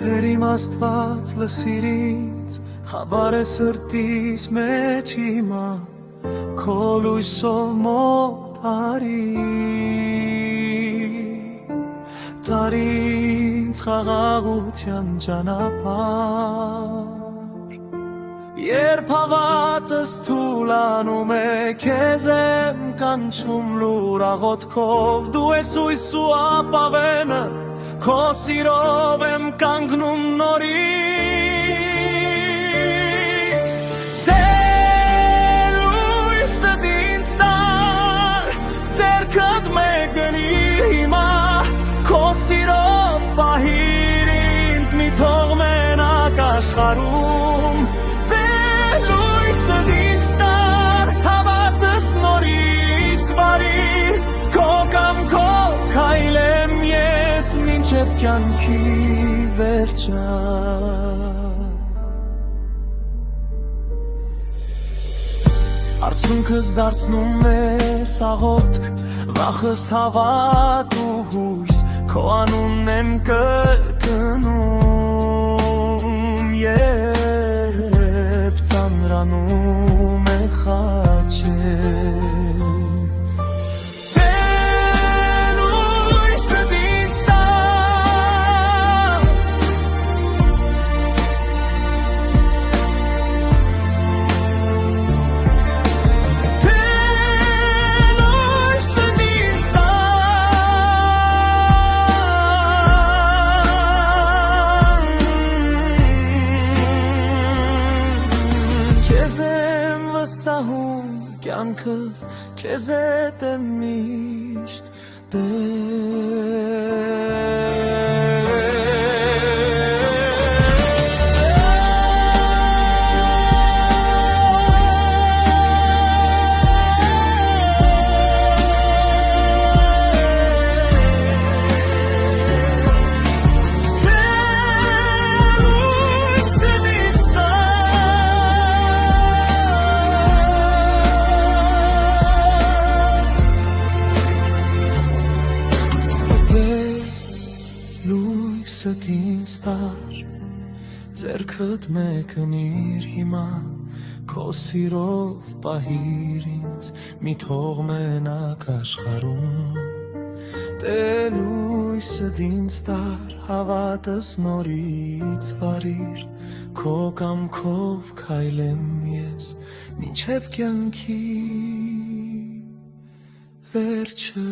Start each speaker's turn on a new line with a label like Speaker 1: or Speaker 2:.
Speaker 1: Թեր իմ Աստված լսիր ինձ, խավար է սրտիս մեջ հիմա, քո լույսով մոտ արի, տարի ինձ խաղաղության ճանապարհ, երբ հավատս թուլանում է, քեզ եմ կանչում լուր աղոթքով, դու ես հույս ու ապավենը, քո սիրով եմ կանգնում նորից, Տեր լույսդ ինձ տար, ձեռքդ մեկնիր հիմա, քո սիրով պահիր ինձ, մի թող մենակ աշխարհում, Տեր լույսդ ինձ տար, հավատս նորից վարիր, քո կամքով քայլեմ ես մինչև կյանքի վերջը, Արցունքս դարձնում ես աղոթք, վախս հավատ ու հույս, քո անունն եմ կրկնում, երբ ծանրանում է խաչես, Տեր լույսդ ինձ տար, Տեր լույսդ ինձ տար, քեզ եմ վստահում կյանքս, քեզ հետ եմ միշտ, լույսդ ինձ տար, ձեռքդ մեկնիր հիմա, քո սիրով պահիր ինձ, մի թող մենակ աշխարհում, Տեր լույսդ ինձ տար, հավատս նորից վարիր, քո կամքով քայլեմ ես, մինչև կյանքի վերջը